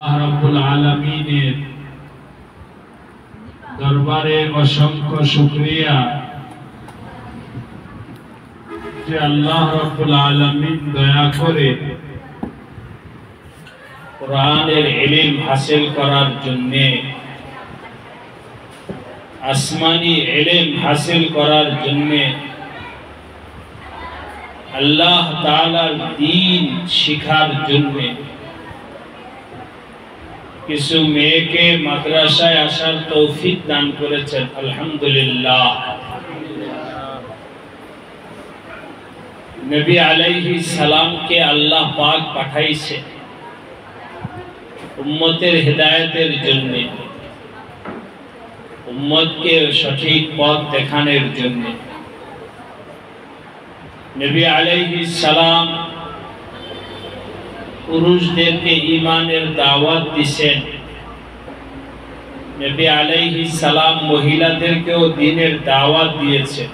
রব্বুল আলামিনের দরবারে অসংখ্য শুকরিয়া যে আল্লাহ রব্বুল আলামিন দয়া করে কোরআনের ইলম হাসিল করার জন্য আসমানি ইলম হাসিল করার জন্য আল্লাহ তাআলার দ্বীন শিখার জন্য কিছু মেয়েকে মাদ্রাসায় আসার তৌফিক দান করেছেন। আলহামদুলিল্লাহ। নবী আলাইহিস সালামকে আল্লাহ পাক পাঠাইছে উম্মতের হেদায়েতের জন্য, উম্মতকে সঠিক পথ দেখানোর জন্য। নবী আলাইহিস সালাম পুরুষদেরকে ঈমানের দাওয়াত দিয়েছেন। নবী আলাইহিস সালাম মহিলাদেরকেও দ্বীনের দাওয়াত দিয়েছেন।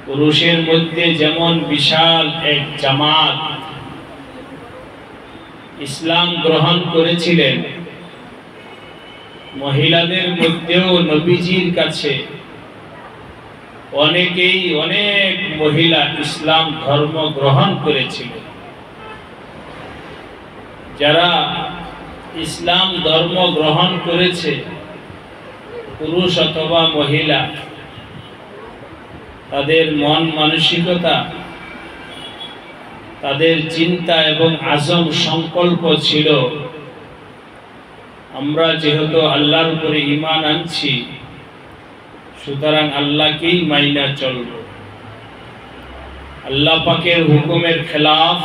পুরুষের মধ্যে যেমন বিশাল এক জামাত ইসলাম গ্রহণ করেছিলেন, মহিলাদের মধ্যেও নবীজির কাছে অনেক মহিলা ইসলাম ধর্ম গ্রহণ করেছিলেন। যারা ইসলাম ধর্ম গ্রহণ করেছে, পুরুষ অথবা মহিলা, তাদের মন মানসিকতা, তাদের চিন্তা এবং আজম সংকল্প ছিল, আমরা যেহেতু আল্লাহর উপরে ঈমান আনছি, সুতরাং আল্লাহকেই মাইনা চলব, আল্লাহ পাকের হুকুমের খেলাফ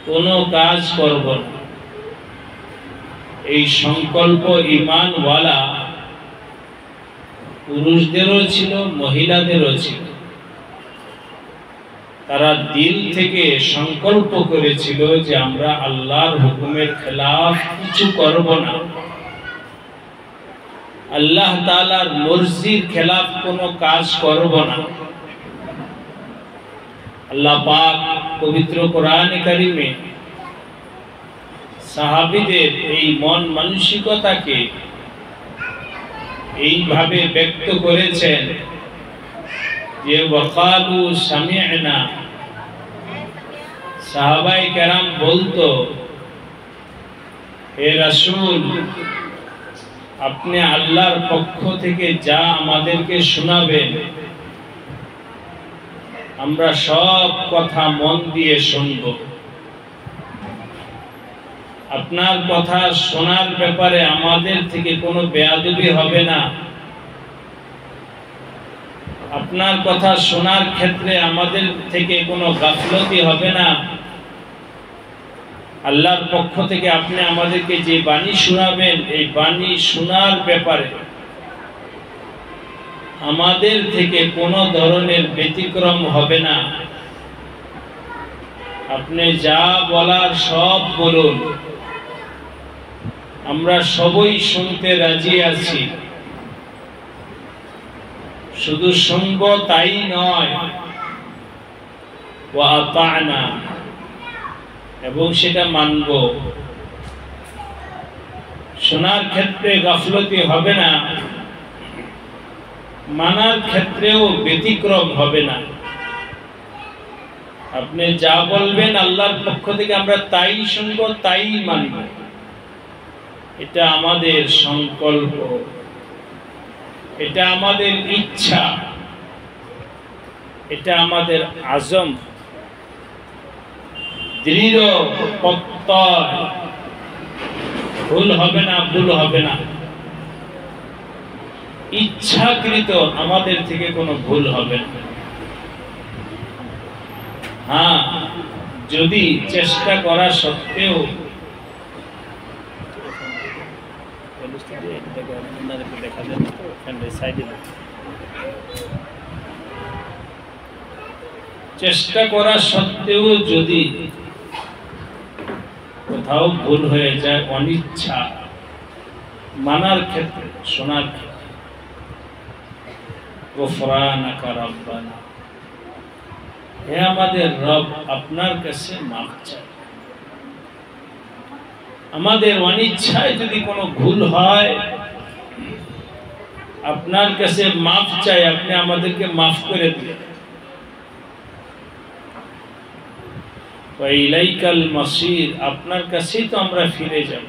কোনো কাজ করব না। এই সংকল্প ঈমানওয়ালা পুরুষদেরও ছিল, মহিলাদেরও ছিল। তারা দিল থেকে সংকল্প করেছিল যে আমরা আল্লাহর হুকুমের খেলাফ কিছু করব না, আল্লাহ তাআলার মর্জির খেলাফ কোনো কাজ করব না। আল্লাহ পাক পবিত্র কোরআনে কারিমে সাহাবীদের এই মন মানসিকতাকে এইভাবে ব্যক্ত করেছেন যে ওয়াকালু সামি'না। সাহাবায়ে কেরাম বলতো, হে রাসূল, আপনি আল্লাহর পক্ষ থেকে যা আমাদেরকে শোনাবেন আমরা সব কথা মন দিয়ে শুনব। আপনার কথা শোনার ব্যাপারে আমাদের থেকে কোনো বেয়াদবি হবে না, আপনার কথা শোনার ক্ষেত্রে আমাদের থেকে কোনো গাফলতি হবে না। আল্লাহর পক্ষ থেকে আপনি আমাদেরকে যে বাণী শোনাবেন, এই বাণী শোনার ব্যাপারে আমাদের থেকে কোনো ধরনের ব্যতিক্রম হবে না। আপনি যা বলার সব বলুন, আমরা সবই শুনতে রাজি আছি। শুধু শুনব তাই নয়, ওয়া আতা'না, এবং সেটা মানব। শোনার ক্ষেত্রে গাফলতি হবে না, মানার ক্ষেত্রেও ব্যতিক্রম হবে না। আপনি যা বলবেন আল্লাহর পক্ষ থেকে আমরা তাই শুনব, তাই মানব। এটা আমাদের সংকল্প, এটা আমাদের ইচ্ছা, এটা আমাদের আজম, দৃঢ় প্রত্যয়। ভুল হবে না, ভুল হবে না। ইচ্ছাকৃত আমাদের থেকে কোনো ভুল হবে না। হ্যাঁ, যদি চেষ্টা করা সত্ত্বেও যদি কোথাও ভুল হয়ে যায়, অনিচ্ছা, মানার ক্ষেত্রে, শোনার ক্ষেত্রে, গফরানাকা রাব্বানা, হে আমাদের রব, আপনার কাছে মাফ চাই। আমাদের অনিচ্ছায় যদি কোনো ভুল হয়, আপনার কাছে মাফ চাই, আপনি আমাদেরকে মাফ করে দিন। ইলাইকাল মাসির, আপনার কাছেই তো আমরা ফিরে যাব,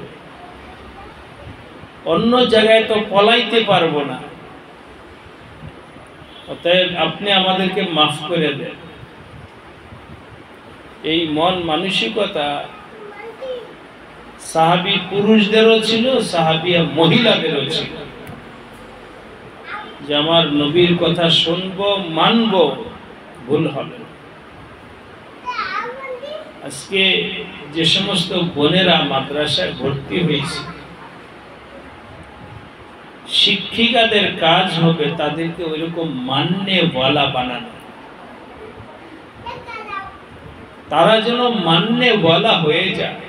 অন্য জায়গায় তো পলাইতে পারবো না। অতএব আপনি আমাদেরকে মাফ করে দেন। এই মন মানসিকতা সাহাবী পুরুষদেরও ছিল, সাহাবিয়া মহিলাদেরও ছিল, যে আমার নবীর কথা শুনবো, মানবো, ভুল হবে। আজকে যে সমস্ত বোনেরা মাদ্রাসায় ভর্তি হয়েছে, শিক্ষিকাদের কাজ হবে তাদেরকে ওইরকম মাননেওয়ালা বানানো, তারা যেন মাননেওয়ালা হয়ে যায়।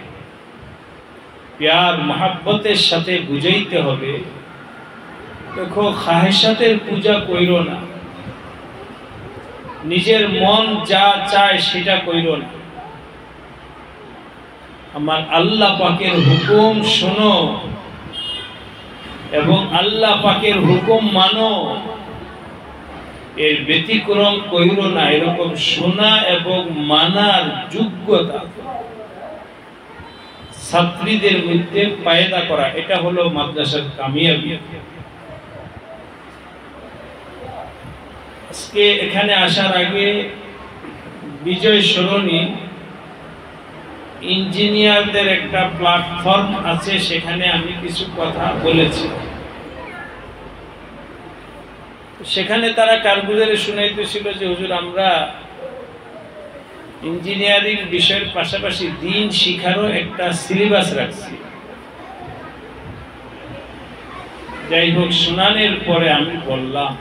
প্যার মহাব্বতের সাথে বুঝাইতে হবে, দেখো খাহেশাতের পূজা কইরো না, নিজের মন যা চায় সেটা কইরো না, আমার আল্লাহ পাকের হুকুম শোনো এবং আল্লাহ পাকের হুকুম মানো, এর ব্যতিক্রম কইরো না। এরকম শোনা এবং মানার যোগ্যতা ছাত্রীদের মধ্যে পায়দা করা, এটা হলো মাদ্রাসার কামিয়াবি। আজকে এখানে আসার আগে বিজয় সরণি ইঞ্জিনিয়ারদের একটা প্ল্যাটফর্ম আছে, সেখানে আমি কিছু কথা বলেছি। সেখানে তারা কারগুজারে শুনাইতেছিল যে হুজুর, আমরা ইঞ্জিনিয়ারিং বিষয়ের পাশাপাশি দিন শিখারও একটা সিলেবাস রাখছি। যাই হোক, শুনানোর পরে আমি বললাম,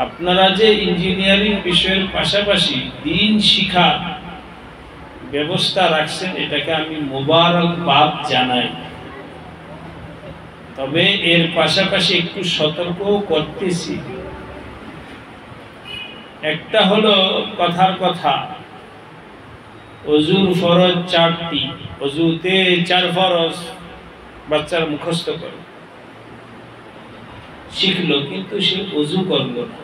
আপনারা যে ইঞ্জিনিয়ারিং বিষয়ের পাশাপাশি দিন শিখা ব্যবস্থা রাখছেন, এটাকে আমি মোবারকবাদ জানাই। তবে এর পাশাপাশি একটু সতর্ক করতেছি। একটা হলো কথার কথা, অজুর ফরজ 4টি, অজুতে 4 ফরজ বাচ্চারা মুখস্থ করে শিখলো, কিন্তু সে অজু করলো না।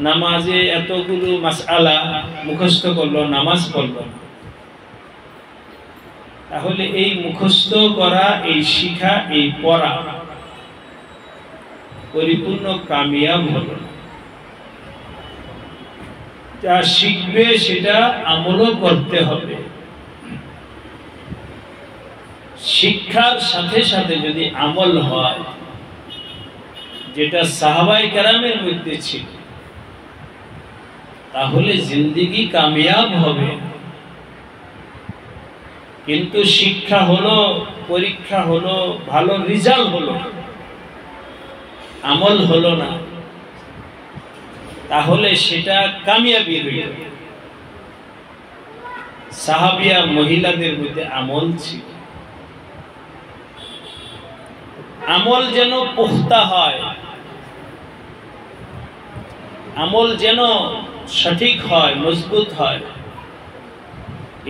নামাজে এতগুলো মাসআলা মুখস্থ করলো, নামাজ পড়লো না। তাহলে এই মুখস্থ করা, এই শিখা, এই পড়া পরিপূর্ণ কামিয়াব হলো না। যা শিখবে সেটা আমলও করতে হবে। শিক্ষার সাথে সাথে যদি আমল হয়, যেটা সাহাবায়ে কেরামের মধ্যে ছিল, তাহলে জিন্দেগি কামিয়াব হবে। কিন্তু শিক্ষা হলো, পরীক্ষা হলো, ভালো রেজাল্ট হলো, আমল হলো না, তাহলে সেটা কামিয়াবি হইল। সাহাবিয়া মহিলাদের মধ্যে আমল ছিল। আমল যেন পুখতা হয়, আমল যেন সঠিক হয়, মজবুত হয়,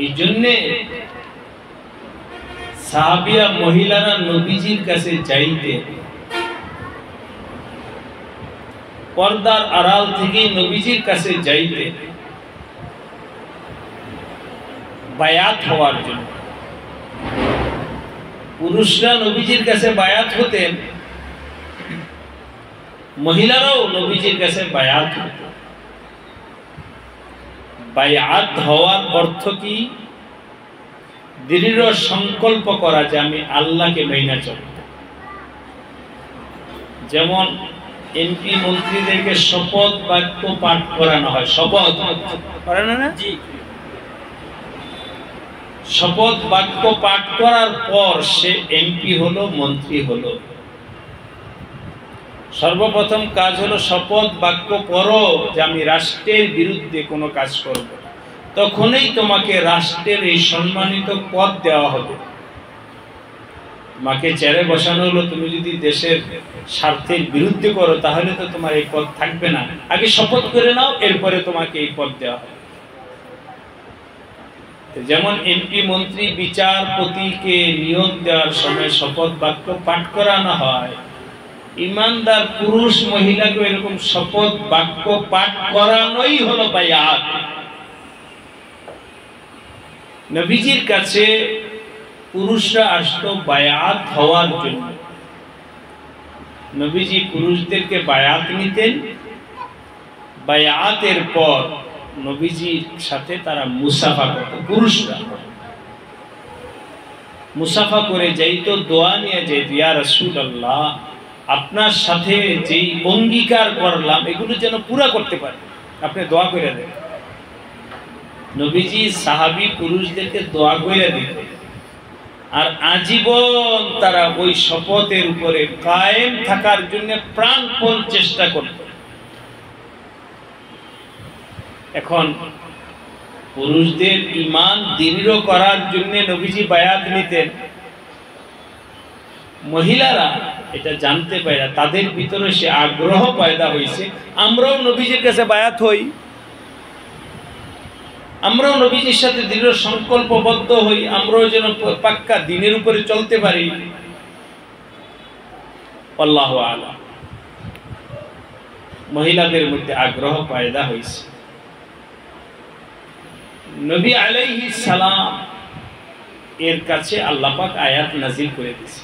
এই জন্যে সাহাবিয়া মহিলারা নবীজির কাছে যাইতে, পর্দার আড়াল থেকে নবীজির কাছে যাইতে, বায়াত হওয়ার জন্য। পুরুষরা নবীজির কাছে বায়াত হতেন, মহিলারাও নবীজির কাছে বায়াত হতেন। বায়াত হওয়ার অর্থ কি? দৃঢ় সংকল্প করা যে আমি আল্লাহকে মেনে চলব। যেমন এমপি মন্ত্রীদেরকে শপথ বাক্য পাঠ করানো হয়, শপথ করানো না? জি। শপথ বাক্য পাঠ করার পর সে এমপি হলো, মন্ত্রী হলো। সর্বপ্রথম কাজ হলো শপথ বাক্য করো যে আমি রাষ্ট্রের বিরুদ্ধে কোনো কাজ করব, তখনই তোমাকে রাষ্ট্রের এই সম্মানিত পদ দেওয়া হবে। তোমাকে চেয়ারে বসানো হলো, তুমি যদি দেশের স্বার্থের বিরুদ্ধে করো তাহলে তো তোমার এই পদ থাকবে না। আগে শপথ করে নাও, এরপরে তোমাকে এই পদ দেওয়া হবে। যেমন এমপি মন্ত্রী বিচারপতিকে নিয়োগ দেওয়ার সময় শপথ বাক্য পাঠ করানো হয়, ইমানদার পুরুষ মহিলাকে এরকম শপথ বাক্য পাঠ করানোই হলো বায়াত। নবীজির কাছে পুরুষরা আসতো বায়াত হওয়ার জন্য। নবীজি পুরুষদেরকে বায়াত নিতেন, বায়াতের পর নবীজির সাথে তারা মুসাফা করত। পুরুষরা মুসাফা করে যাইতো, দোয়া নিয়ে যাইত, ইয়া রাসূলুল্লাহ আপনার সাথে যেই অঙ্গীকার করলাম এগুলো যেন পুরা করতে পারে, আপনি দোয়া করে দেন। নবীজি সাহাবী পুরুষদেরকে দোয়া করে দিতেন, আর আজীবন তারা ওই শপথের উপরে কায়েম থাকার জন্য প্রাণপণ চেষ্টা করত। এখন পুরুষদের ঈমান দৃঢ় করার জন্য নবীজি বায়াত নিতেন। মহিলারা এটা জানতে পারে, তাদের ভিতরে সে আগ্রহ পয়দা হয়েছে, আমরাও নবীজির কাছে বায়াত হই, আমরাও নবীজির সাথে দৃঢ় সংকল্পবদ্ধ হই, আমরাও যেন পাক্কা দ্বীনের উপরে চলতে পারি। আল্লাহু আ'লাম। মহিলাদের মধ্যে আগ্রহ পয়দা হয়েছে। নবী আলাইহিস সালাম এর কাছে আল্লাহ পাক আয়াত নাযিল করে দিয়েছে।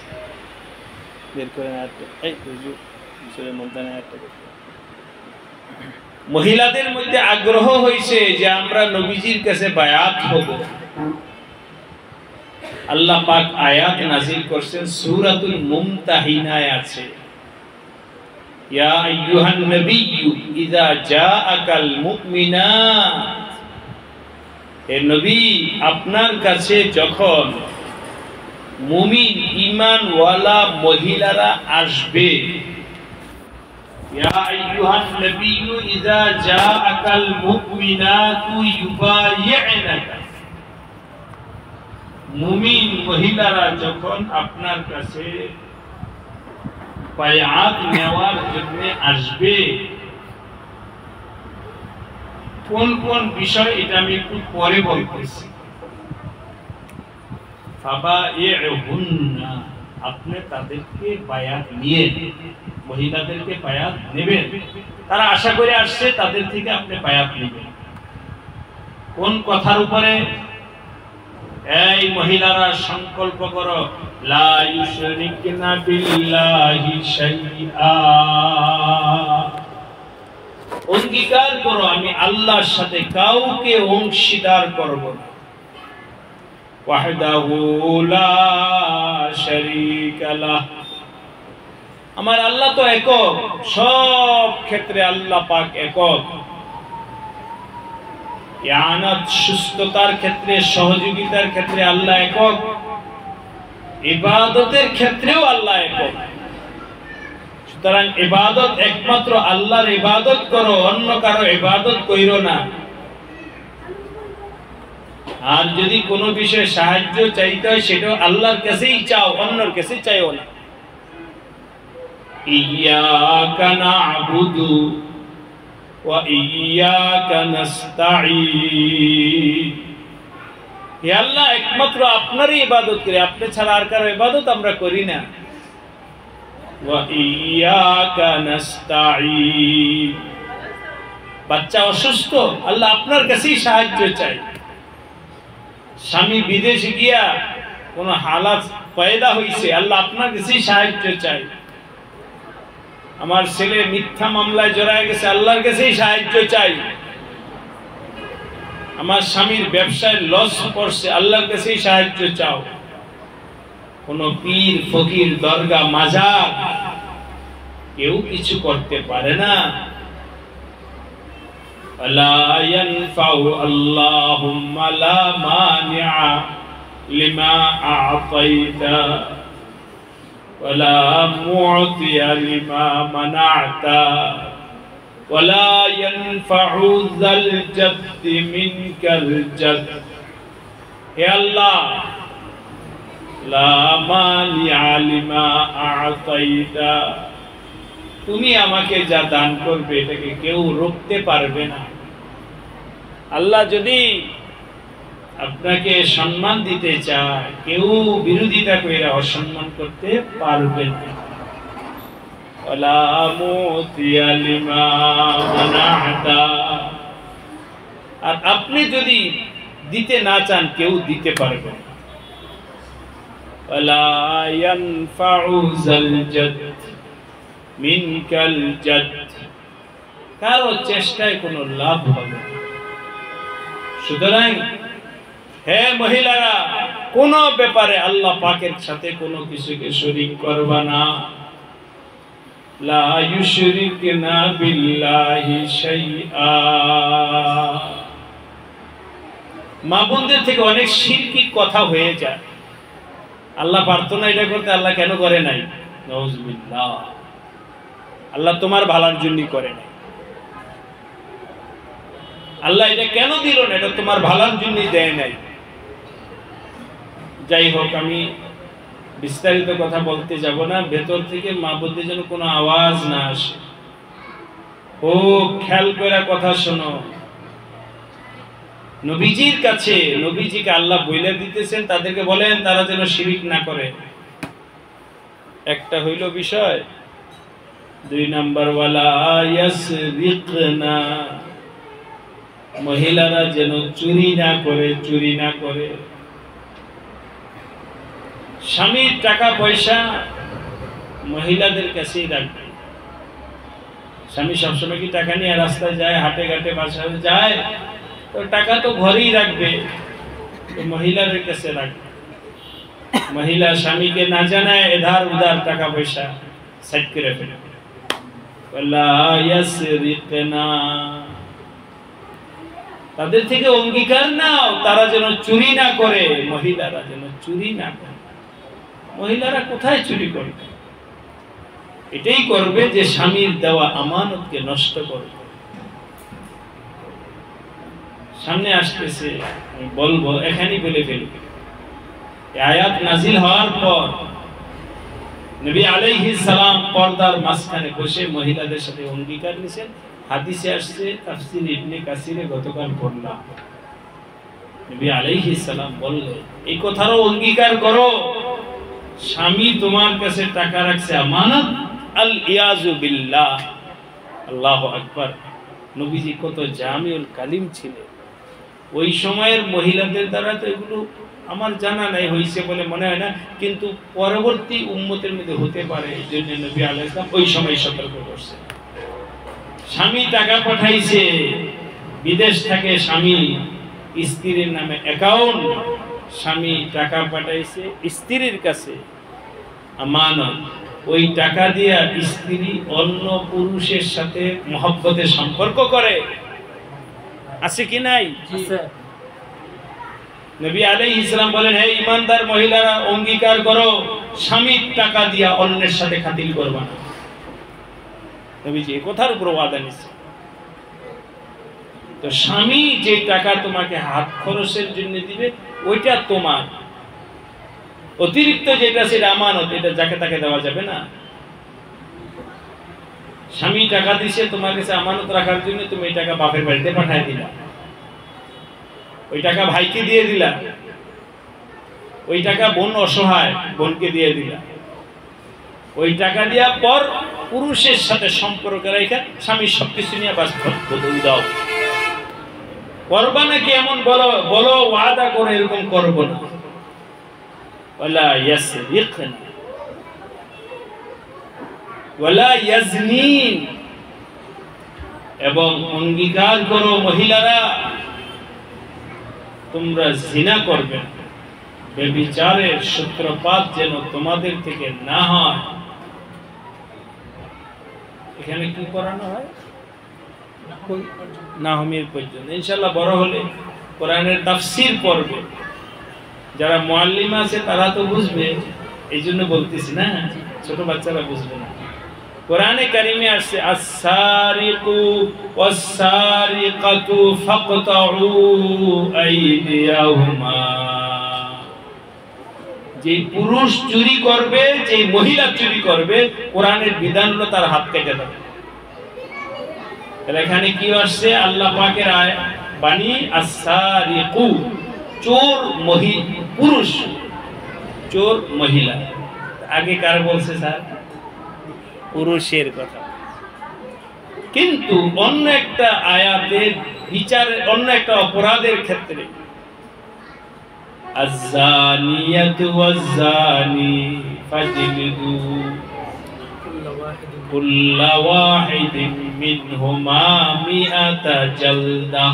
মহিলাদের মধ্যে আগ্রহ হয়েছে যে আমরা নবীজির কাছে বায়াত হব। আল্লাহ পাক আয়াত নাযিল করছেন, সূরাতুল মুমতাহিনায় আছে, ইয়া আইয়ুহান নাবিয়্যু ইযা জাআকাল মুমিনাত, হে নবী আপনার কাছে যখন মুমিন ঈমানওয়ালা মহিলারা আসবে, ইয়া আইয়ুহান নাবিয়্যু ইযা জাআকাল মুমিনাতু ইউবাইয়ুনাকা, মুমিন মহিলারা যখন আপনার কাছে বায়াত নেওয়ার জন্য আসবে, কোন কোন বিষয় এটা আমি একটু পরে বলতেছি। ফাবাইউহুন্না, আপনি তাদেরকে বায়াত নিয়ে, মহিলাদেরকে বায়াত নেবেন, তারা আশা করে আসছে, তাদের থেকে আপনি বায়াত নেবেন। কোন কথার উপরে? এই মহিলারা সংকল্প করো, লা ইউশরিকনা বিল্লাহি শাইআ, অঙ্গীকার করো আমি আল্লাহর সাথে কাউকে অংশীদার করব না। ওয়াহদাহু লা শারীকা লাহ, আমার আল্লাহ তো একক, সব ক্ষেত্রে আল্লাহ পাক একক। ইয়ানাত, সুস্থতার ক্ষেত্রে, সহযোগিতার ক্ষেত্রে আল্লাহ একক, ইবাদতের ক্ষেত্রেও আল্লাহ একক। সুতরাং ইবাদত একমাত্র আল্লাহর ইবাদত করো, অন্য কারো ইবাদত কইরো না। আর যদি কোনো বিষয়ে সাহায্য চাইতে হয় সেটা আল্লাহর কাছেই চাও, অন্যর কাছে চাইও না। ইয়্যাকা না'বুদু ওয়া ইয়্যাকা নাস্তাঈন, হে আল্লাহ একমাত্র আপনারই ইবাদত করি, আপনি ছাড়া আর কারো ইবাদত আমরা করি না। ওয়া ইয়্যাকা নাস্তাঈন, বাচ্চা অসুস্থ, আল্লাহ আপনার কাছেই সাহায্য চাই। স্বামী বিদেশে গিয়া কোন হালাত পয়দা হইছে, আল্লাহ আপনার কাছেই সাহায্য চাই। আমার ছেলে মিথ্যা মামলায় জড়ায় গেছে, আল্লাহর কাছেই সাহায্য চাই। আমার স্বামীর ব্যবসায় লস পড়ছে, আল্লাহর কাছেই সাহায্য চাও। কোন পীর ফকির দরগা মাজার কেউ কিছু করতে পারে না। লা ইয়ানফাউ আল্লাহুম্মা লা মানিআ লিমা আ'তাইতা ওয়া লা মু'তিয়া লিমা মানা'তা ওয়া লা ইয়ানফাউ যাল জাদ্দি মিনকাল জাদ, হে আল্লাহ লা মানিআ লিমা আ'তাইতা, তুমি আমাকে যা দান করবে এটাকে কেউ রোকতে পারবে না। আল্লাহ যদি আপনাকে সম্মান দিতে চায়, কেউ বিরোধিতা করে অসম্মান করতে পারবে না। ওয়ালা মুতিয়া লিমা মানাতা, আর আপনি যদি দিতে না চান কেউ দিতে পারবে না। ওয়ালা ইয়ানফাউ যাল জাদ মিনকাল জাদ, কারো চেষ্টায় কোনো লাভ হবে না। সুতরাং হে মহিলারা, কোন ব্যাপারে আল্লাহ পাকের সাথে কোনো কিছুকে শরীক করবা না। লা ইউশরিকনা বিল্লাহি শাইআ, মা বোনদের থেকে অনেক শিরকি কথা হয়ে যায়। আল্লাহ পারতো না এটা করতে, আল্লাহ কেন করে নাই? নাউজুবিল্লাহ, আল্লাহ তোমার ভালোর জন্যই করে নাই। আল্লাহ এটা কেন দিল না? এটা তোমার ভালোর জন্যই দেয় নাই। যাই হোক, আমি বিস্তারিত কথা বলতে যাব না। ভেতর থেকে মা বলতে যেন কোনো আওয়াজ না আসে। ও খেয়াল করে কথা শোনো। নবীজির কাছে, নবীজিকে আল্লাহ বলে দিতেছেন তাদেরকে বলেন তারা যেন শিরিক না করে। একটা হইল বিষয়। 2 নাম্বার, ওয়ালা ইয়াসরিকনা, মহিলারা যেন চুরি না করে, চুরি না করে। স্বামীর টাকা পয়সা মহিলাদের কাছেই রাখবে। স্বামী সবসময় কি টাকা নিয়ে রাস্তায় যায়, হাটে ঘাটে বাসায় যায়? তো টাকা তো ঘরেই রাখবে, তো মহিলাদের কাছে রাখবে। মহিলা স্বামীকে না জানায় এধার উধার টাকা পয়সা সেট করে ফেলে। ওয়ালা ইয়াসরিকনা, তাদের থেকে অঙ্গীকার নাও তারা যেন চুরি না করে। মহিলারা যেন চুরি না করে। মহিলারা কোথায় চুরি করবে? এটাই করবে যে স্বামীর দেওয়া আমানতকে নষ্ট করবে। সামনে আসতেছে, আমি বলবো, এখানেই বলে ফেলবে। আয়াত নাজিল হওয়ার পর নবী আলাইহিস সালাম পর্দার মাঝখানে বসে মহিলাদের সাথে অঙ্গীকার নিয়েছেন। হাদিসে আসছে, তাফসীর ইবনে কাসিরে গতকাল পড়লাম। নবী আলাইহিস সালাম বললেন, এই কথারও অঙ্গীকার করো, স্বামী তোমার কাছে টাকা রাখছে আমানত। আল ইয়াজু বিল্লাহ, আল্লাহু আকবার। নবীজি কত জামিউল কালিম ছিলেন। ওই সময়ের মহিলাদের দ্বারা তো এগুলো আমার জানা নাই, হয়েছে বলে মনে হয় না, কিন্তু পরবর্তী উম্মতের মধ্যে হতে পারে। এই জন্য নবী আলাইহিস সালাম ওই সময় সতর্ক করছেন। স্বামী টাকা পাঠাইছে বিদেশ থেকে, স্বামী স্ত্রীর নামে অ্যাকাউন্ট, স্বামী টাকা পাঠাইছে স্ত্রীর কাছে আমানত। ওই টাকা দিয়া স্ত্রী অন্য পুরুষের সাথে মহব্বতের সম্পর্ক করে, আছে কি নাই? নবী আলাইহিস সালাম বলেন, হে ঈমানদার মহিলারা, অঙ্গীকার করো স্বামীর টাকা দিয়া অন্যের সাথে খাতির করবা না। নবীজি এই কথার উপর ওয়াদা নিছে। তো স্বামী যে টাকা তোমাকে হাত খরচের জন্য দিবে ওইটা তোমার, অতিরিক্ত যেটা সেটা আমানত, এটা যাকে তাকে দেওয়া যাবে না। স্বামী টাকা দিছে তোমার কাছে আমানত রাখার জন্য, তুমি এই টাকা বাপের বাড়িতে পাঠিয়ে দিলা, ওই টাকা ভাইকে দিয়ে দিলা, ওই টাকা বোন অসহায় বোনকে দিয়ে দিলা, ওই টাকা দিয়া পর পুরুষের সাথে সম্পর্ক রেখে স্বামী সবকিছু নিয়ে বাস দাও। করবা নাকি এমন বলো, বলো ওয়াদা করে এরকম করবো না। ওয়ালা ইয়াসরিকনা ওয়ালা ইয়াজনিন, এবং অঙ্গীকার করো মহিলারা তোমরা জিনা করবে না। ব্যভিচারের সূত্রপাত যেন তোমাদের থেকে না হয়। এখানে কি করানো হয়? নাহমির পর্যন্ত। ইনশাআল্লাহ বড় হলে কোরআনের তাফসীর পড়বে। যারা মুআল্লিমা আছে তারা তো বুঝবে, এই জন্য বলতেছি না, ছোট বাচ্চারা বুঝবে না। কোরআনে কারিমে আসছে, আস-সারিকু ওয়াস-সারিকাতু ফাকতাউ আইদিয়াহুমা। যে পুরুষ চুরি করবে, যে মহিলা চুরি করবে, কোরআনের বিধান হলো তার হাত কেটে দেবে। এখানে কি আসছে? আল্লাহ পাকের বাণী, আস-সারিকু, চোর পুরুষ, চোর মহিলা। আগে কার বলছে স্যার? পুরুষের কথা। কিন্তু অন্য একটা আয়াতের বিচারে, অন্য একটা অপরাধের ক্ষেত্রে আয-যানিয়াতু ওয়াজ-যানি ফাজলিদু কুল্লা ওয়াহিদিন মিনহুমা মিআতা জালদা।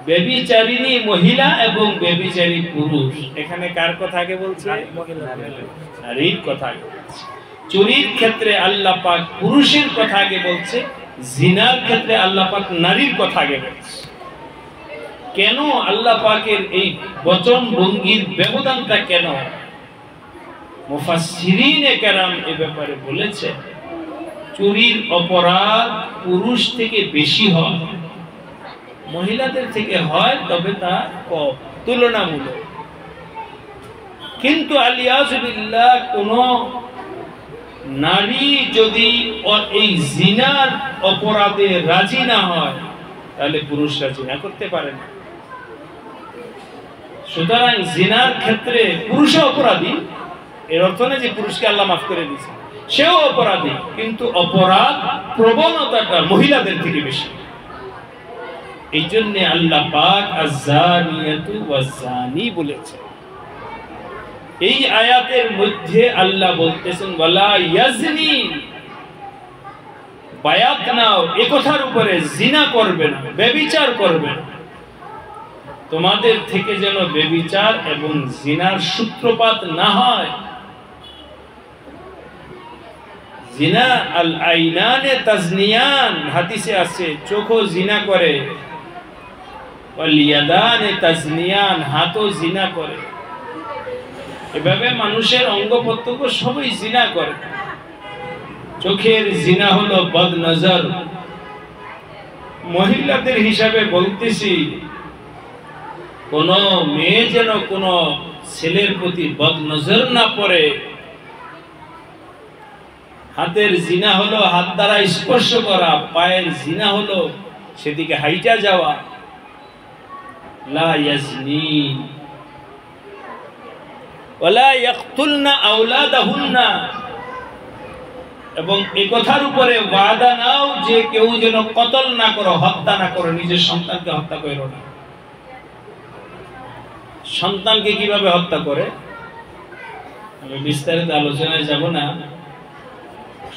ব্যভিচারিণী মহিলা এবং ব্যভিচারী পুরুষ, এখানে কার কথা আগে বলছে? নারীর কথা আগে বলছে। চুরির ক্ষেত্রে আল্লাহ পাক পুরুষের কথা আগে বলছে, জিনার ক্ষেত্রে আল্লাহ পাক নারীর কথা আগে বলছে। কেন আল্লাহ পাকের এই বচন ভঙ্গির ব্যবধানটা কেন? মুফাসসিরিনে কেরাম এই ব্যাপারে বলেছে, চুরির অপরাধ পুরুষ থেকে বেশি হয়, মহিলাদের থেকে হয়, তবে তা কম, তুলনামূলক। কিন্তু আলিয়াযু বিল্লাহ, কোন নারী যদি এই জিনার অপরাধে রাজি না হয়, তাহলে পুরুষরা জিনা করতে পারে না। সুতরাং জিনার ক্ষেত্রে পুরুষ অপরাধী, এর অর্থ না যে পুরুষকে আল্লাহ মাফ করে দিয়েছে, সেও অপরাধী, কিন্তু অপরাধ প্রবণতাটা মহিলাদের থেকে বেশি। এই জন্য আল্লাহ পাক আয-যানিয়াতু ওয়াজ-যানি বলেছে। এই আয়াতের মধ্যে আল্লাহ বলতেছেন ওয়ালা ইয়াজনি, বায়াত নাও, এই কথার উপরে জিনা করবে না, ব্যভিচার করবে না। তোমাদের থেকে যেন ব্যভিচার এবং জিনার সূত্রপাত না হয়। জিনা আল আইনানে তাজনিয়ান, হাদিসে আছে চোখও জিনা করে, ওয়াল ইয়াদানে তাজনিয়ান, হাতও জিনা করে। এভাবে মানুষের অঙ্গ প্রত্যঙ্গ সবই জিনা করে। চোখের জিনা হলো বদনজর। মহিলাদের হিসাবে বলতেছি, কোন মেয়ে যেন কোন ছেলের প্রতি বদনজর না পড়ে। হাতের জিনা হলো হাত দ্বারা স্পর্শ করা, পায়ের জিনা হলো সেদিকে হাইটা যাওয়া। লা ইয়াজনি ওয়ালা ইয়াকতুলনা আওলাদাহুন্না, এবং এই কথার উপরে ওয়াদা নাও যে কেউ যেন কতল না করো, হত্যা না করো, নিজের সন্তানকে হত্যা করো না। সন্তানকে কিভাবে হত্যা করে আমি বিস্তারিত আলোচনায় যাব না।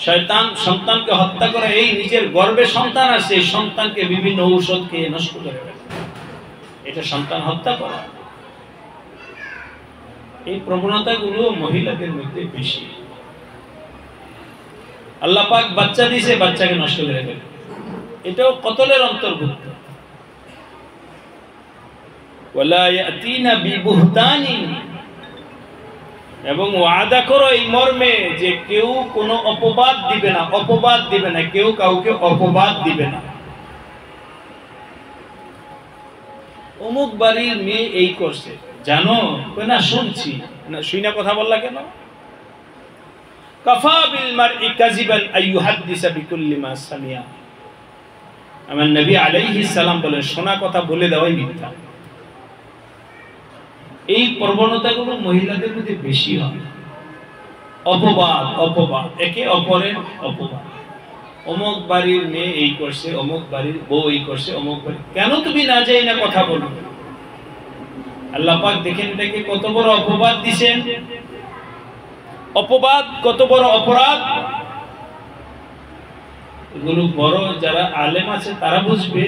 শয়তান সন্তানকে হত্যা করে, এই নিজের গর্ভে সন্তান আছে, এই সন্তানকে বিভিন্ন ঔষধ খেয়ে নষ্ট করে ফেলে, এটা সন্তান হত্যা করা। এই প্রবণতাগুলো মহিলাদের মধ্যে বেশি। আল্লাহ পাক বাচ্চা দিয়েছে, বাচ্চাকে নষ্ট করে ফেলে, এটাও কতলের অন্তর্ভুক্ত। ওয়ালা ইয়াতিনা বিবুহতানি, এবং ওয়াদা করো এই মর্মে যে কেউ কোনো অপবাদ দিবে না, অপবাদ দিবে না, কেউ কাউকে অপবাদ দিবে না। অমুক বাড়ির মেয়ে এই করছে, জানো? না শুনছি। না শুই না কথা বললা কেন? কাফা বিল মারই কাযিবান আইয়ুহাদ্দিসা বিকুল্লি মা সামিয়া। আমার নবী আলাইহিস সালাম বলেন, শোনা কথা বলে দেওয়াই মিথ্যা। এই প্রবণতাগুলো মহিলাদের মধ্যে বেশি হয়। অপবাদ, অপবাদ, একে অপরের অপবাদ। অমুক বাড়ির মেয়ে এই করছে, অমুক বাড়ির বউ এই করছে, অমুক বাড়ি। কেন তুমি না যাই না কথা বলো? আল্লাহ পাক দেখেন এটাকে কত বড় অপবাদ দিছেন। অপবাদ কত বড় অপরাধ। এগুলো বড় যারা আলেম আছে তারা বুঝবে।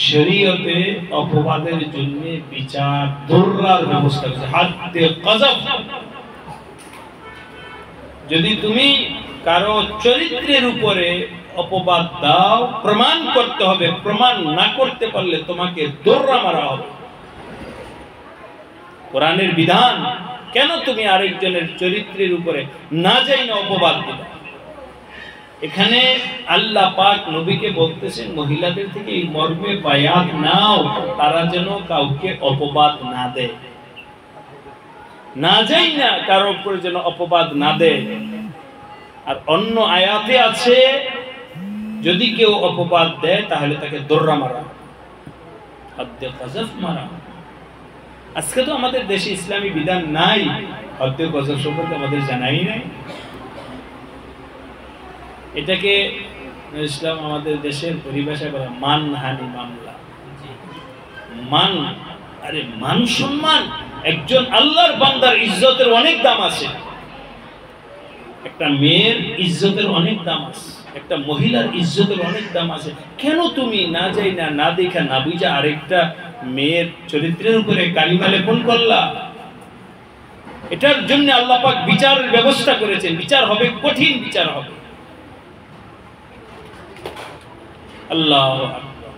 শরীয়তে অপবাদের জন্য বিচার দৌড়ার ব্যবস্থা আছে, হাদ্দে কযফ। যদি তুমি কারো চরিত্রের উপরে অপবাদ দাও, প্রমাণ করতে হবে, প্রমাণ না করতে পারলে তোমাকে দৌড়া মারা হবে। কোরআনের বিধান, কেন তুমি আরেকজনের চরিত্রের উপরে না যাই না অপবাদ দিবে? এখানে আল্লাহ পাক নবীকে বলতেছেন মহিলাদের থেকে এই মর্মে বায়াত নাও, তারা যেন কাউকে অপবাদ না দেয়, না যাই না কারো উপরে যেন অপবাদ না দেয়। আর অন্য আয়াতে আছে যদি কেউ অপবাদ দেয় তাহলে তাকে দৌড়া মারা, হাদ্দে কযফ মারা। আজকে তো আমাদের দেশে ইসলামী বিধান নাই, হত্যা গজব সম্পর্কে আমাদের জানাই নাই। এটাকে ইসলাম আমাদের দেশের পরিভাষা বলে মানহানি মামলা। মান, আরে মান সম্মান, একজন আল্লাহর বান্দার ইজ্জতের অনেক দাম আছে, একটা মেয়ের ইজ্জতের অনেক দাম আছে, একটা মহিলার ইজ্জতের অনেক দাম আছে। কেন তুমি না যাই না, না দেখা না বুঝা আরেকটা মেয়ের চরিত্রের উপরে কালিমা লেপন করলা? এটার জন্য আল্লাহ পাক বিচারের ব্যবস্থা করেছেন, বিচার হবে, কঠিন বিচার হবে। আল্লাহ আকবার,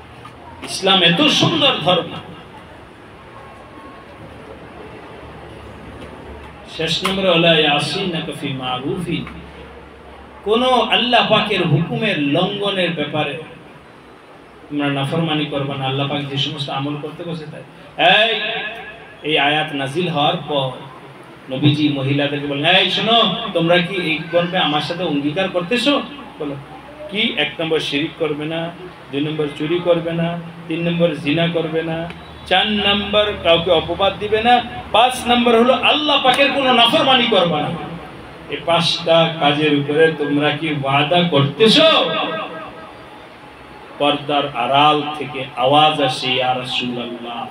ইসলাম এত সুন্দর ধর্ম। শেষ নম্বর হলো ইয়াসিনাকা ফি মারুফিন, কোন আল্লাহ পাকের হুকুমের লঙ্ঘনের ব্যাপারে তোমরা নাফরমানি করবে না। আল্লাহ পাক যে সমস্ত আমল করতে বসে তাই এই আয়াত নাজিল হওয়ার পর নবীজি মহিলাদেরকে বলেন, এই শোনো, তোমরা কি এই করবে, আমার সাথে অঙ্গীকার করতেছো? বলো কি? 1 নম্বর শিরিক করবে না, 2 নম্বর চুরি করবে না, 3 নম্বর জিনা করবে না, 4 নম্বর কাউকে অপবাদ দিবে না, 5 নম্বর হলো আল্লাহ পাকের কোনো নাফরমানি করবে না। এই 5টা কাজের উপরে তোমরা কি ওয়াদা করতেছো? পর্দার আড়াল থেকে আওয়াজ আসে, ইয়া রাসূলুল্লাহ,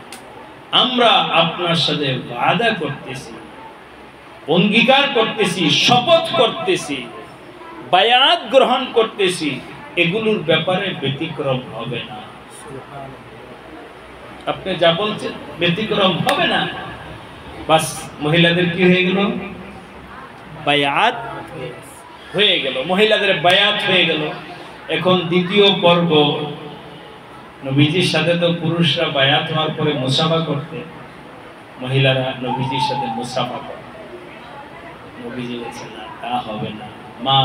আমরা আপনার সাথে ওয়াদা করতেছি, অঙ্গীকার করতেছি, শপথ করতেছি, বায়াত গ্রহণ করতেছি, এগুলোর ব্যাপারে ব্যতিক্রম হবে না। আপনি যা বলছেন ব্যতিক্রম হবে না। বাস, মহিলাদের কি হয়ে গেল? বায়াত হয়ে গেল, মহিলাদের বায়াত হয়ে গেল। এখন দ্বিতীয় পর্ব, নবীজির সাথে তো পুরুষরা বায়াত হওয়ার পরে মুসাফা করতে, মহিলারা নবীজির সাথে মুসাফা করে। নবীজি বলেছেন না, তা হবে না। মা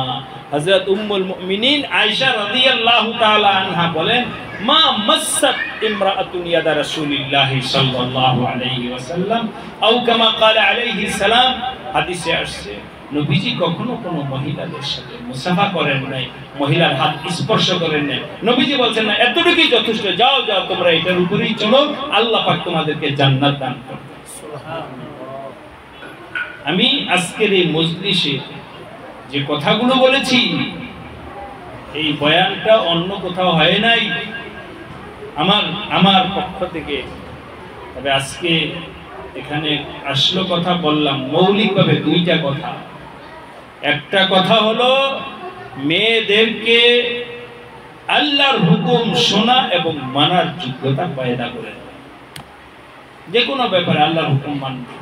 হযরত উম্মুল মুমিনিন আয়েশা রাদিয়াল্লাহু তাআলা আনহা বলেন, মা মাসসাত ইমরাআতুন ইয়াদা রাসূলিল্লাহি সাল্লাল্লাহু আলাইহি ওয়াসাল্লাম আও কামা ক্বালা আলাইহি সালাম, হাদিসে আসছে নবীজি কখনো কোনো মহিলাদের সাথে মুসাফা করেন নাই, মহিলার হাত স্পর্শ করেন নাই। নবীজি বলছেন না, এতটুকুই যথেষ্ট, যাও যাও তোমরা এটার উপরেই চলো, আল্লাহ পাক তোমাদেরকে জান্নাত দান করবে। সুবহানাল্লাহ। আমি আজকের এই মজলিসে যে কথাগুলো বলেছি, এই বয়ানটা অন্য কোথাও হয় নাই, আমার পক্ষ থেকে। তবে আজকে এখানে আসলো কথা বললাম মৌলিকভাবে 2টা কথা। একটা কথা হলো মেয়েদেরকে আল্লাহর হুকুম শোনা এবং মানার যোগ্যতা পয়দা করে দেয়। যে কোনো ব্যাপারে আল্লাহর হুকুম মানবে,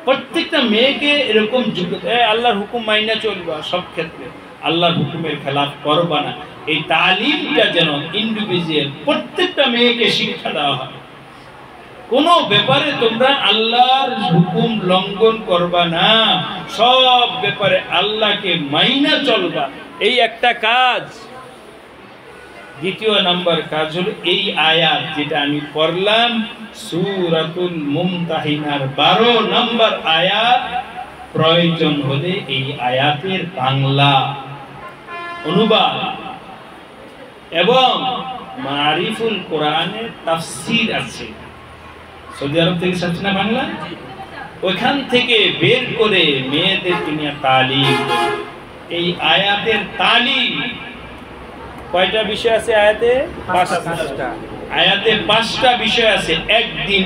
প্রত্যেকটা মেয়েকে এরকম যোগ্যতা, আল্লাহর হুকুম মাইনা চলবা, সব ক্ষেত্রে আল্লাহর হুকুমের খেলাফ করবা না। এই তালিমটা যেন ইন্ডিভিজুয়াল প্রত্যেকটা মেয়েকে শিক্ষা দেওয়া হয়। কোন ব্যাপারে তোমরা আল্লাহর হুকুম লঙ্ঘন করবা না, সব ব্যাপারে আল্লাহকে মাইনা চলবা, এই একটা কাজ। দ্বিতীয় নাম্বার কাজ হলো এই আয়াত যেটা আমি পড়লাম, সূরাতুল মুমতাহিনার 12 নম্বর আয়াত, প্রয়োজন হলে এই আয়াতের বাংলা অনুবাদ এবং মারিফুল কোরআনের তাফসীর আছে, সৌদি আরব থেকে আসছে না বাংলা, ওখান থেকে বের করে মেয়েদেরকে নিয়ে তালিম। এই আয়াতের তালিম কয়টা বিষয় আছে আয়াতে? 5টা। আয়াতে 5টা বিষয় আছে, একদিন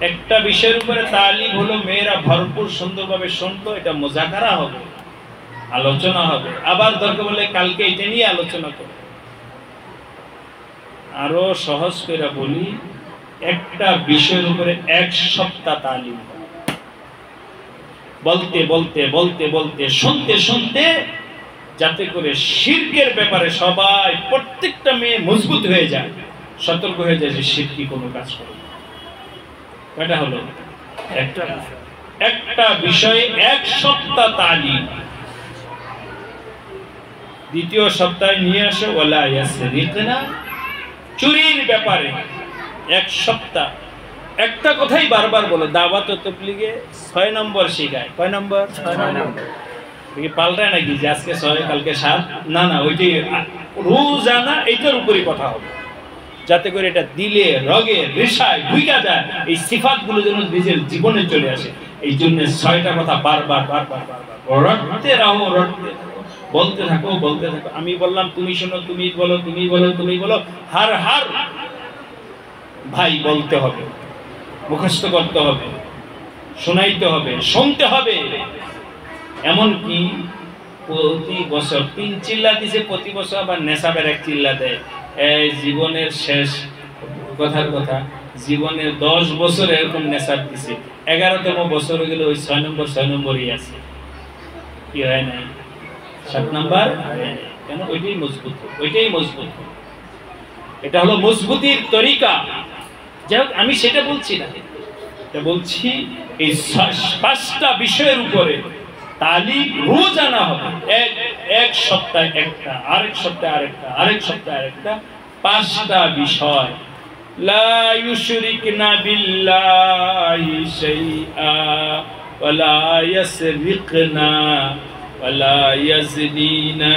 একটা বিষয়ের উপরে তালিম হলো মেয়েরা ভরপুর সুন্দরভাবে শুনতো, এটা মুযাকারা হবে, আলোচনা হবে, আবার দরকার বলে কালকে এটা নিয়ে আলোচনা করব। আরো সহজ করে বলি, একটা বিষয়ের উপরে 1 সপ্তাহ তালিম, বলতে বলতে বলতে বলতে শুনতে শুনতে, যাতে করে শিরকের ব্যাপারে সবাই, প্রত্যেকটা মেয়ে মজবুত হয়ে যায়, সতর্ক হয়ে যায় যে শিরকি কোনো কাজ করে। এটা হলো একটা বিষয়ে 1 সপ্তাহ তালিম। দ্বিতীয় সপ্তাহে নিয়ে আসে ওয়ালা ইয়াসরিকনা, চুরির ব্যাপারে 1 সপ্তাহ। একটা কথাই বারবার বলে, দাওয়াত ও তাবলীগে 6 নম্বর শেখায়। কয় নম্বর? 6 নম্বর। কি পাল্টায় নাকি যে আজকে 6 কালকে 7? না না, ওইটাই রোজানা এইটার উপরই কথা হবে। যাতে করে এটা দিলে রগে রেশায় ঢুকা যায়, এই সিফাতগুলো যেন নিজের জীবনে চলে আসে। এই জন্য 6টা কথা বারবার রটতে রাখো, বলতে থাকো। আমি বললাম তুমি শোনো, তুমি বলো, হার ভাই বলতে হবে, মুখস্থ করতে হবে, শোনাইতে হবে, শুনতে হবে। এমনকি প্রতি বছর 3 চিল্লা দিছে, প্রতি বছর আবার নেশাবের 1 চিল্লা দেয়। এই জীবনের শেষ কথার কথা, জীবনের 10 বছর এরকম নেশাব দিছে, 11তম বছর গেল ওই 6 নম্বরই আছে। কি হয় নাই? 7 নাম্বার কেন? ওইটাই মজবুত। এটা হলো মজবুতির তরিকা। যাই হোক, আমি সেটা বলছি না, এটা বলছি এই 5টা বিষয়ের উপরে তালিম রোজ আনা হবে। এক সপ্তাহে একটা, আরেক সপ্তাহে আরেকটা, আরেক সপ্তাহে আরেকটা, 5টা বিষয়। লা ইউশরিকনা বিল্লাহি শাইআ ওয়া লা ইয়াসরিকনা ওয়া লা ইয়াজনিনা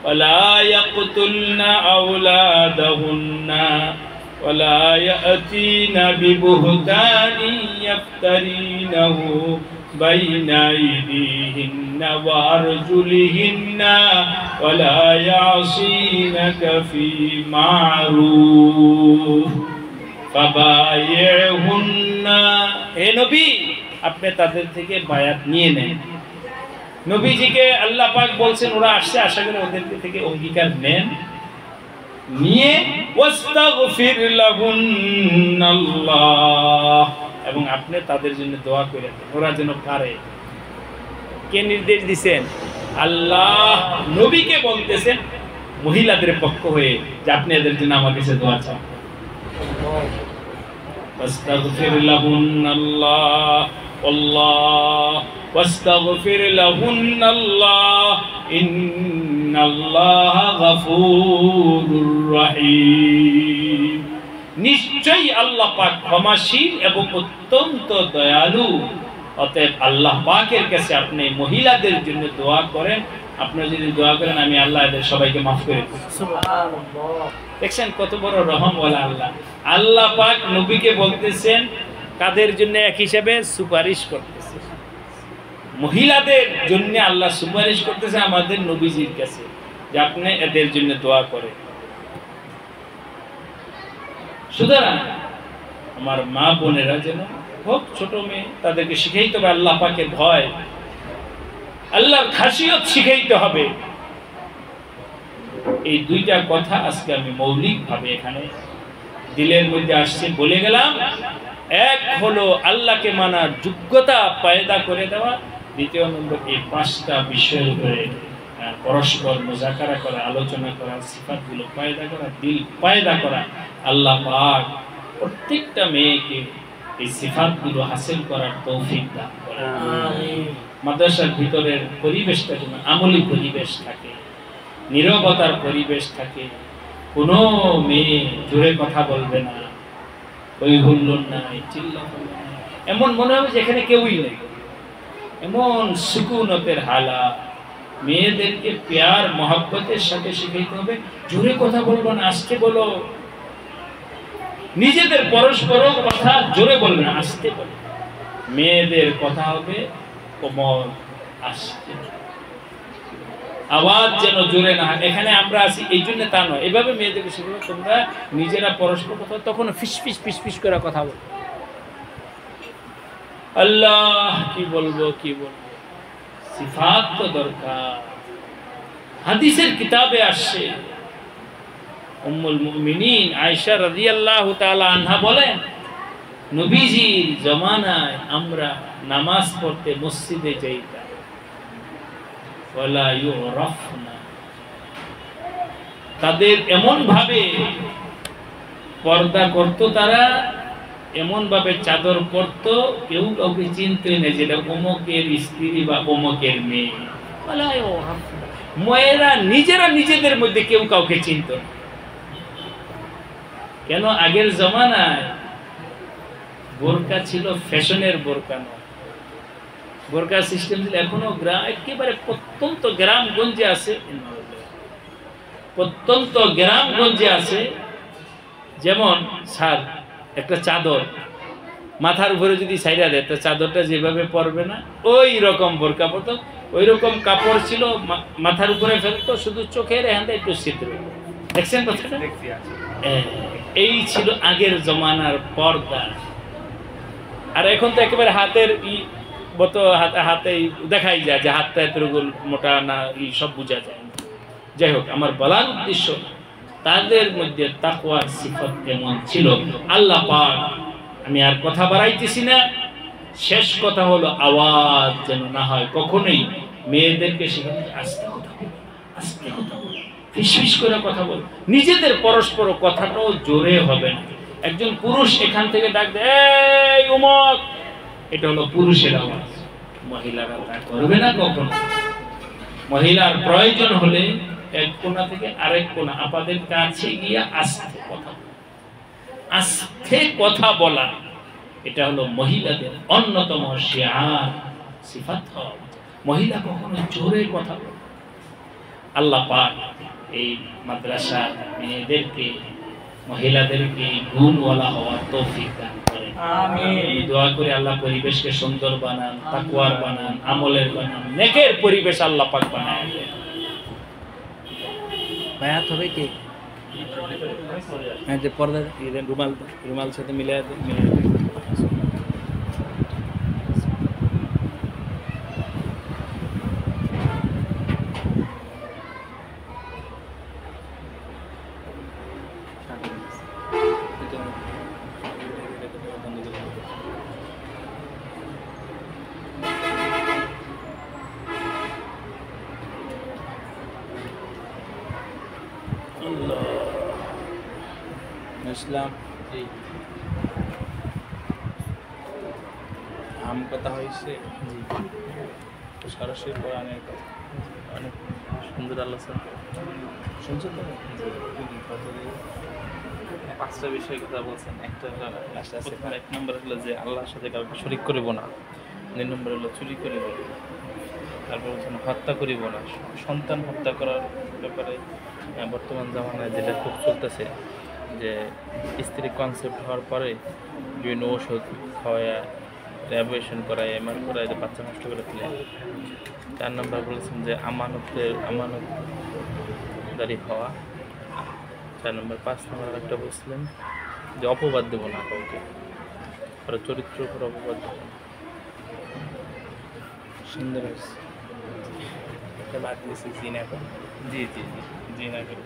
ওয়া লা ইয়াকতুলনা আওলাদাহুন্না ওয়া লা ইয়াতিনা বিবুহতানি ইফতারিনাহু বাইনা আইদিহিন্না ওয়া আরজুলিহিন্না ওয়া লা ইয়াসিনাকা ফি মারুফ ফাবাইহুন্না। হে নবী, আপনি তাদের থেকে বায়াত নিয়ে নেন। নবীজিকে আল্লাহ পাক বলছেন, ওরা আসছে, আশা করে ওদের থেকে অঙ্গীকার নেন, নিয়ে ওয়াস্তাগফির লাহুন্নাল্লাহ, এবং আপনি তাদের জন্য দোয়া করে দেন, ওরা যেন পারে। কে নির্দেশ দিবেন? আল্লাহ নবীকে বলতেছেন মহিলাদের পক্ষ হয়ে যে আপনি এদের জন্য আমার কাছে দোয়া চান। ওয়াস্তাগফির লাহুন্নাল্লাহ আল্লাহ ওয়াস্তাগফির লাহুন্নাল্লাহ ইন্নাল্লাহা গফুরুর রহিম। নিশ্চয়ই আল্লাহ পাক ক্ষমাশীল এবং অত্যন্ত দয়ালু। অতএব আল্লাহ পাকের কাছে আপনি মহিলাদের জন্য দোয়া করেন। আপনি যদি দোয়া করেন, আমি আল্লাহ এদের সবাইকে মাফ করে দেব। সুবহানাল্লাহ। দেখছেন কত বড় রহমওয়ালা আল্লাহ। আল্লাহ পাক নবীকে বলতেছেন কাদের জন্য? এক হিসাবে সুপারিশ করতেছে, মহিলাদের জন্য আল্লাহ সুপারিশ করতেছে আমাদের নবীজির কাছে যে আপনি এদের জন্য দোয়া করেন। সুতরাং আমার মা বোনেরা যেন হোক ছোট মেয়ে, তাদেরকে শিখাইতে হবে আল্লাহ পাকের ভয়, আল্লাহর খাসিয়ত শিখাইতে হবে। এই 2টা কথা আজকে আমি মৌলিক ভাবে এখানে দিলের মধ্যে আসছে, বলে গেলাম। এক হলো আল্লাহকে মানার যোগ্যতা পয়দা করে দেওয়া, দ্বিতীয় নম্বর এই 5টা বিষয়ের উপরে পরস্পর মুযাকারা করা, আলোচনা করা, সিফাতগুলো পয়দা করা, দিল পয়দা করা। আল্লাহ পাক প্রত্যেকটা মেয়েকে এই সিফাতগুলো হাসিল করার তৌফিক দান করেন। আমিন। মাদ্রাসার ভিতরের পরিবেশটা যেন আমলি পরিবেশ থাকে, নীরবতার পরিবেশ থাকে, কোনো মেয়ে জোরে কথা বলবে না, ওই হুল্লোড় নাই, চিল্লাপাল্লা নাই, এমন মনে হবে যে এখানে কেউই নেই, এমন সুকুনতের হালাত। মেয়েদেরকে প্যার মহব্বতের সাথে শিখাইতে হবে, জোরে কথা বলবো না, আস্তে বলো। নিজেদের পরস্পর কথা জোরে বলবে না, আস্তে বলো। মেয়েদের কথা হবে কোমল, আস্তে, আওয়াজ যেন জোরে না। এখানে আমরা আছি এই জন্য তা নয়, এভাবে মেয়েদেরকে শিখবে তোমরা নিজেরা পরস্পর কথা, তখন ফিস ফিস করে কথা বল। আল্লাহ কি বলবো, সিফাত তো দরকার। হাদিসের কিতাবে আসছে, উম্মুল মুমিনিন আয়েশা রাদিয়াল্লাহু তাআলা আনহা বলেন, নবীজির জামানায় আমরা নামাজ পড়তে মসজিদে যাইতাম, ওয়ালা ইউরাফনা, তাদের এমন ভাবে পর্দা করত, তারা এমন ভাবে চাদর পরত, কেউ কাউকে চিনতে নেই যেটা অমুকের স্ত্রী বা অমুকের মেয়ে। মেয়েরা নিজেরা নিজেদের মধ্যে কেউ কাউকে চিনত না। কেন? আগের জমানায় বোরকা ছিল ফ্যাশনের বোরকা নয়, বোরকা সিস্টেম ছিল। এখনো একেবারে প্রত্যন্ত গ্রামগঞ্জে আছে, প্রত্যন্ত গ্রামগঞ্জে আছে যেমন স্যার একটা চাদর মাথার উপরে যদি ছাইরা দেয় তো চাদরটা যেভাবে পরবে না ওই রকম বোরকা পরতো, ওই রকম কাপড় ছিল মাথার উপরে ফেলতো, শুধু চোখের এখানটা একটু ছিদ্র। দেখছেন কথাটা? এই ছিল আগের জমানার পর্দা। আর এখন তো একেবারে হাতের মতো হাতে দেখাই যায় যে হাতটা এতটুকু মোটা না সব বোঝা যায়। যাই হোক, আমার বলার উদ্দেশ্য তাদের মধ্যে তাকওয়ার সিফাত কেমন ছিল আল্লাহ পাক। আমি আর কথা বাড়াইতেছি না, শেষ কথা হলো আওয়াজ যেন না হয় কখনোই। মেয়েদেরকে সেখানে আস্তে কথা বলো, আস্তে কথা বলো, ফিসফিস করে কথা বলো, নিজেদের পরস্পর কথাটাও জোরে হবে না। একজন পুরুষ এখান থেকে ডাক দেয় এই উমক, এটা হলো পুরুষের আওয়াজ, মহিলারা তা করবে না কখনো। মহিলার প্রয়োজন হলে এক কোণা থেকে আরেক কোণা আপনাদের কাছে গিয়ে আস্তে কথা বলা, আস্তে কথা বলা, এটা হলো মহিলাদের অন্যতম শিয়ার সিফাত। মহিলা কখনো জোরে কথা বলে। আল্লাহ পাক এই মাদ্রাসা মেয়েদেরকে মহিলাদেরকে গুণওয়ালা হওয়ার তৌফিক দান করেন। আমিন। দোয়া করি আল্লাহ পরিবেশকে সুন্দর বানান, তাকওয়ার বানান, আমলের বানান, নেকের পরিবেশ আল্লাহ পাক বানায় দেন। বায়াত হবে কি? হ্যাঁ, যে পর্দা রুমাল সাথে মিলে ইসলাম আম কথা হয়েছে সরাসরি কোরআনের কথা অনেক সুন্দর আলোচনা শুনছো তো? পাঁচটা বিষয়ের কথা বলছেন। একটা হলো এক নম্বর হলো যে আল্লাহর সাথে কাউকে শরীক করিব না, 2 নম্বর হলো চুরি করিব, তারপর বলছেন হত্যা করিব না। সন্তান হত্যা করার ব্যাপারে বর্তমান জামানায় যেটা খুব চলতেছে, যে স্ত্রী কনসেপ্ট হওয়ার পরে বিভিন্ন ওষুধ খাওয়ায়, অ্যাবর্শন করায়, এমআর করায়, যে বাচ্চা নষ্ট করে ফেলে। 4 নম্বর বলেছেন যে আমানতদারি হওয়া। 4 নম্বর। 5 নম্বর একটা বলছিলেন যে অপবাদ দেবো না কাউকে, আর চরিত্র উপর অপবাদ দেবো না। সুন্দর হয়েছে। বাদ দিয়েছি জিনা করে। জি জি জি, জিনা করে।